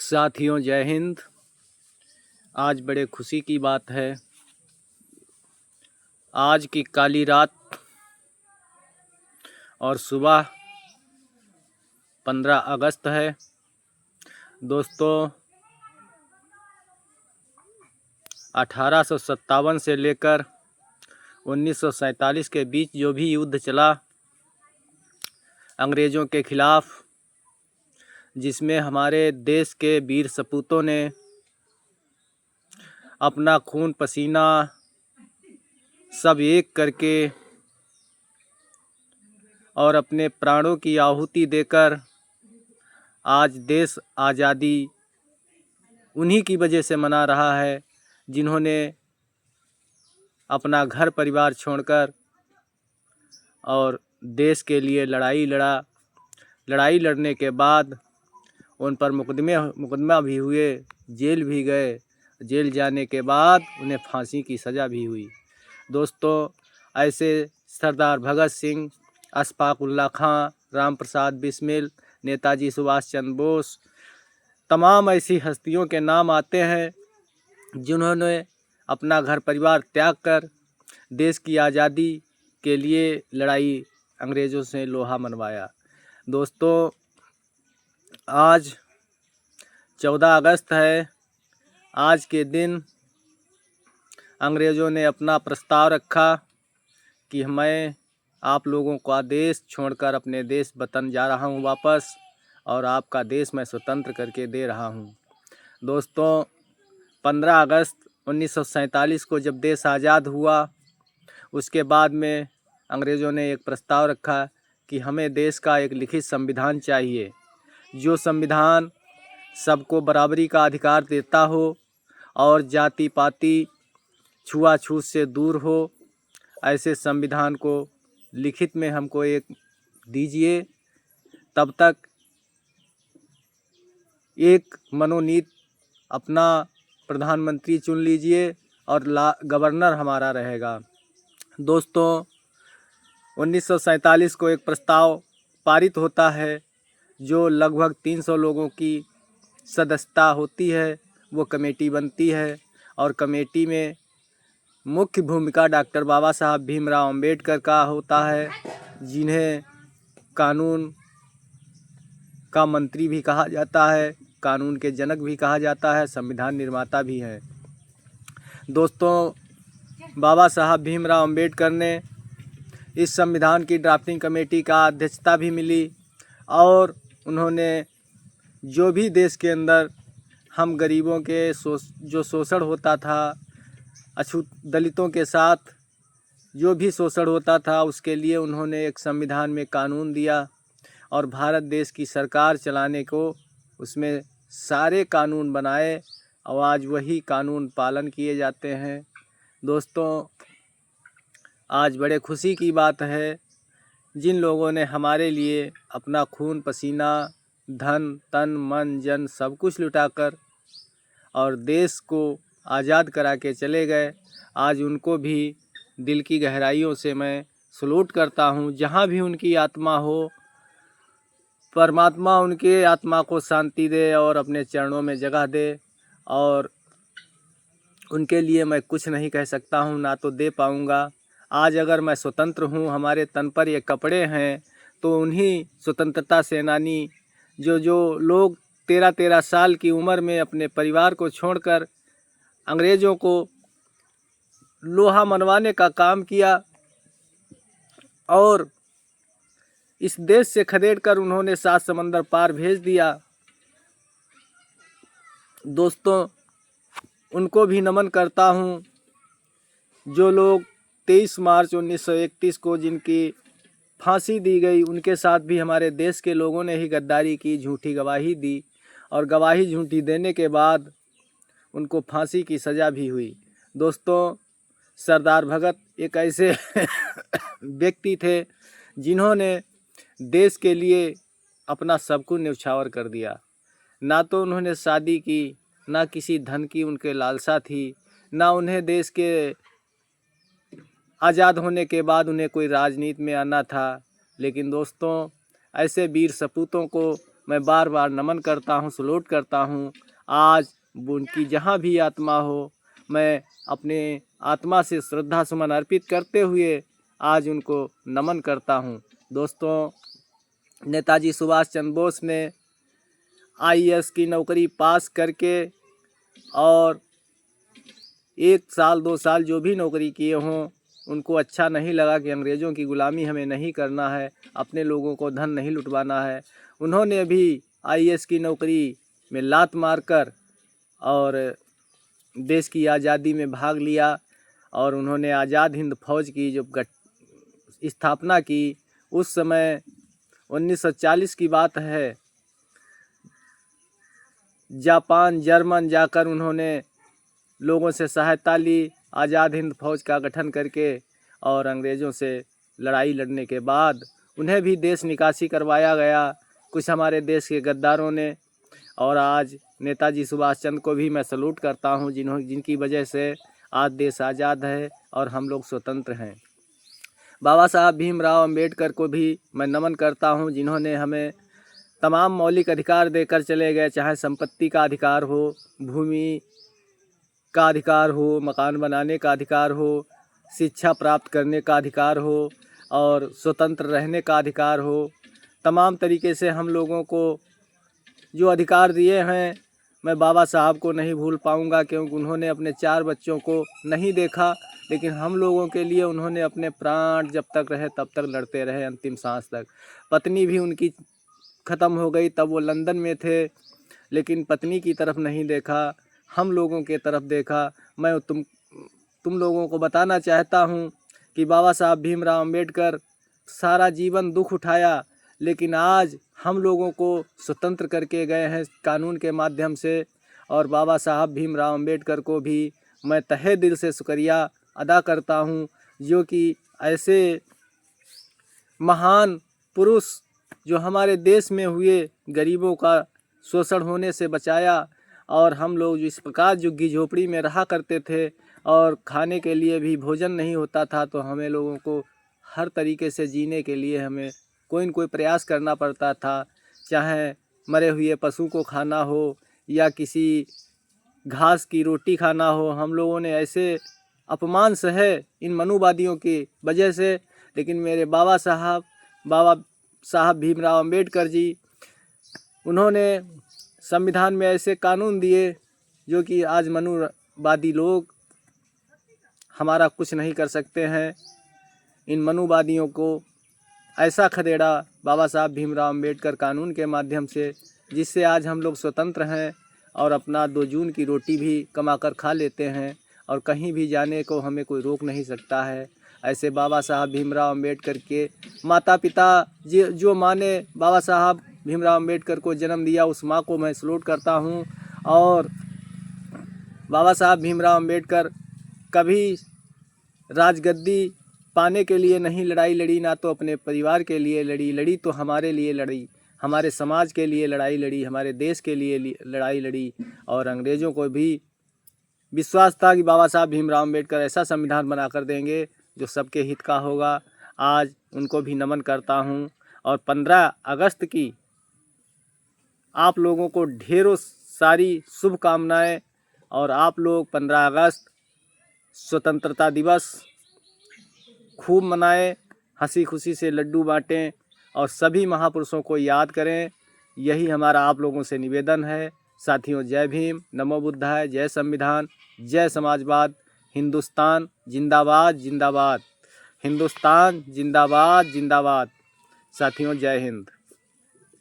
साथियों जय हिंद। आज बड़े खुशी की बात है। आज की काली रात और सुबह 15 अगस्त है। दोस्तों 1857 से लेकर 1947 के बीच जो भी युद्ध चला अंग्रेज़ों के खिलाफ़, जिसमें हमारे देश के वीर सपूतों ने अपना खून पसीना सब एक करके और अपने प्राणों की आहुति देकर आज देश आज़ादी उन्हीं की वजह से मना रहा है, जिन्होंने अपना घर परिवार छोड़कर और देश के लिए लड़ाई लड़ने के बाद उन पर मुकदमा भी हुए, जेल भी गए। जेल जाने के बाद उन्हें फांसी की सज़ा भी हुई। दोस्तों ऐसे सरदार भगत सिंह, अशफाक उल्लाह खां, राम प्रसाद बिस्मिल, नेताजी सुभाष चंद्र बोस, तमाम ऐसी हस्तियों के नाम आते हैं जिन्होंने अपना घर परिवार त्याग कर देश की आज़ादी के लिए लड़ाई, अंग्रेज़ों से लोहा मनवाया। दोस्तों आज 14 अगस्त है। आज के दिन अंग्रेज़ों ने अपना प्रस्ताव रखा कि मैं आप लोगों का देश छोड़कर अपने देश वतन जा रहा हूं वापस, और आपका देश मैं स्वतंत्र करके दे रहा हूं। दोस्तों 15 अगस्त 1947 को जब देश आज़ाद हुआ, उसके बाद में अंग्रेज़ों ने एक प्रस्ताव रखा कि हमें देश का एक लिखित संविधान चाहिए, जो संविधान सबको बराबरी का अधिकार देता हो और जाति पाति छुआछूत से दूर हो। ऐसे संविधान को लिखित में हमको एक दीजिए, तब तक एक मनोनीत अपना प्रधानमंत्री चुन लीजिए और गवर्नर हमारा रहेगा। दोस्तों 1947 को एक प्रस्ताव पारित होता है, जो लगभग 300 लोगों की सदस्यता होती है। वो कमेटी बनती है और कमेटी में मुख्य भूमिका डॉक्टर बाबा साहब भीमराव अंबेडकर का होता है, जिन्हें कानून का मंत्री भी कहा जाता है, कानून के जनक भी कहा जाता है, संविधान निर्माता भी हैं। दोस्तों बाबा साहब भीमराव अंबेडकर ने इस संविधान की ड्राफ्टिंग कमेटी का अध्यक्षता भी मिली, और उन्होंने जो भी देश के अंदर हम गरीबों के जो शोषण होता था, अछूत दलितों के साथ जो भी शोषण होता था, उसके लिए उन्होंने एक संविधान में कानून दिया और भारत देश की सरकार चलाने को उसमें सारे कानून बनाए, और आज वही कानून पालन किए जाते हैं। दोस्तों आज बड़े खुशी की बात है, जिन लोगों ने हमारे लिए अपना खून पसीना, धन तन मन जन सब कुछ लुटाकर और देश को आज़ाद करा के चले गए, आज उनको भी दिल की गहराइयों से मैं सलूट करता हूँ। जहाँ भी उनकी आत्मा हो, परमात्मा उनके आत्मा को शांति दे और अपने चरणों में जगह दे। और उनके लिए मैं कुछ नहीं कह सकता हूँ, ना तो दे पाऊँगा। आज अगर मैं स्वतंत्र हूँ, हमारे तन पर ये कपड़े हैं, तो उन्हीं स्वतंत्रता सेनानी जो लोग 13-13 साल की उम्र में अपने परिवार को छोड़कर अंग्रेज़ों को लोहा मनवाने का काम किया और इस देश से खदेड़कर उन्होंने 7 समंदर पार भेज दिया। दोस्तों उनको भी नमन करता हूँ। जो लोग 23 मार्च 1931 को जिनकी फांसी दी गई, उनके साथ भी हमारे देश के लोगों ने ही गद्दारी की, झूठी गवाही दी, और गवाही झूठी देने के बाद उनको फांसी की सज़ा भी हुई। दोस्तों सरदार भगत एक ऐसे व्यक्ति थे जिन्होंने देश के लिए अपना सब कुछ न्यौछावर कर दिया। ना तो उन्होंने शादी की, ना किसी धन की उनके लालसा थी, ना उन्हें देश के आज़ाद होने के बाद उन्हें कोई राजनीति में आना था। लेकिन दोस्तों ऐसे वीर सपूतों को मैं बार बार नमन करता हूँ, सलूट करता हूँ। आज उनकी जहाँ भी आत्मा हो, मैं अपने आत्मा से श्रद्धा सुमन अर्पित करते हुए आज उनको नमन करता हूँ। दोस्तों, नेताजी सुभाष चंद्र बोस ने आईएएस की नौकरी पास करके और 1 साल 2 साल जो भी नौकरी किए हों, उनको अच्छा नहीं लगा कि अंग्रेज़ों की ग़ुलामी हमें नहीं करना है, अपने लोगों को धन नहीं लुटवाना है। उन्होंने भी आईएएस की नौकरी में लात मारकर और देश की आज़ादी में भाग लिया और उन्होंने आज़ाद हिंद फौज की जो स्थापना की। उस समय 1940 की बात है, जापान, जर्मन जाकर उन्होंने लोगों से सहायता ली, आज़ाद हिंद फौज का गठन करके, और अंग्रेज़ों से लड़ाई लड़ने के बाद उन्हें भी देश निकासी करवाया गया कुछ हमारे देश के गद्दारों ने। और आज नेताजी सुभाष चंद्र को भी मैं सलूट करता हूँ, जिनकी वजह से आज देश आज़ाद है और हम लोग स्वतंत्र हैं। बाबा साहब भीमराव अंबेडकर को भी मैं नमन करता हूँ, जिन्होंने हमें तमाम मौलिक अधिकार देकर चले गए, चाहे संपत्ति का अधिकार हो, भूमि का अधिकार हो, मकान बनाने का अधिकार हो, शिक्षा प्राप्त करने का अधिकार हो और स्वतंत्र रहने का अधिकार हो। तमाम तरीके से हम लोगों को जो अधिकार दिए हैं, मैं बाबा साहब को नहीं भूल पाऊंगा, क्योंकि उन्होंने अपने 4 बच्चों को नहीं देखा, लेकिन हम लोगों के लिए उन्होंने अपने प्राण जब तक रहे तब तक लड़ते रहे, अंतिम सांस तक। पत्नी भी उनकी ख़त्म हो गई, तब वो लंदन में थे, लेकिन पत्नी की तरफ नहीं देखा, हम लोगों के तरफ देखा। मैं तुम लोगों को बताना चाहता हूँ कि बाबा साहब भीमराव अंबेडकर सारा जीवन दुख उठाया, लेकिन आज हम लोगों को स्वतंत्र करके गए हैं कानून के माध्यम से। और बाबा साहब भीमराव अंबेडकर को भी मैं तहे दिल से शुक्रिया अदा करता हूँ, जो कि ऐसे महान पुरुष जो हमारे देश में हुए गरीबों का शोषण होने से बचाया। और हम लोग जो इस प्रकार झुग्गी झोपड़ी में रहा करते थे और खाने के लिए भी भोजन नहीं होता था, तो हमें लोगों को हर तरीके से जीने के लिए हमें कोई न कोई प्रयास करना पड़ता था, चाहे मरे हुए पशु को खाना हो या किसी घास की रोटी खाना हो। हम लोगों ने ऐसे अपमान सहे इन मनुवादियों की वजह से, लेकिन मेरे बाबा साहब भीमराव अंबेडकर जी, उन्होंने संविधान में ऐसे कानून दिए जो कि आज मनुवादी लोग हमारा कुछ नहीं कर सकते हैं। इन मनुवादियों को ऐसा खदेड़ा बाबा साहब भीमराव अंबेडकर कानून के माध्यम से, जिससे आज हम लोग स्वतंत्र हैं और अपना 2 जून की रोटी भी कमाकर खा लेते हैं और कहीं भी जाने को हमें कोई रोक नहीं सकता है। ऐसे बाबा साहब भीमराव अंबेडकर के माता पिता जो माँ ने बाबा साहब भीमराव अंबेडकर को जन्म दिया, उस माँ को मैं सलूट करता हूँ। और बाबा साहब भीमराव अंबेडकर कभी राजगद्दी पाने के लिए नहीं लड़ाई लड़ी, ना तो अपने परिवार के लिए लड़ी तो हमारे लिए लड़ी, हमारे समाज के लिए लड़ाई लड़ी, हमारे देश के लिए लड़ाई लड़ी। और अंग्रेज़ों को भी विश्वास था कि बाबा साहब भीमराव अंबेडकर ऐसा संविधान बनाकर देंगे जो सबके हित का होगा। आज उनको भी नमन करता हूँ। और 15 अगस्त की आप लोगों को ढेरों सारी शुभकामनाएं। और आप लोग 15 अगस्त स्वतंत्रता दिवस खूब मनाएं, हंसी खुशी से लड्डू बांटें और सभी महापुरुषों को याद करें। यही हमारा आप लोगों से निवेदन है। साथियों, जय भीम, नमो बुद्धाय, जय संविधान, जय समाजवाद, हिंदुस्तान जिंदाबाद जिंदाबाद, हिंदुस्तान जिंदाबाद जिंदाबाद। साथियों, जय हिंद।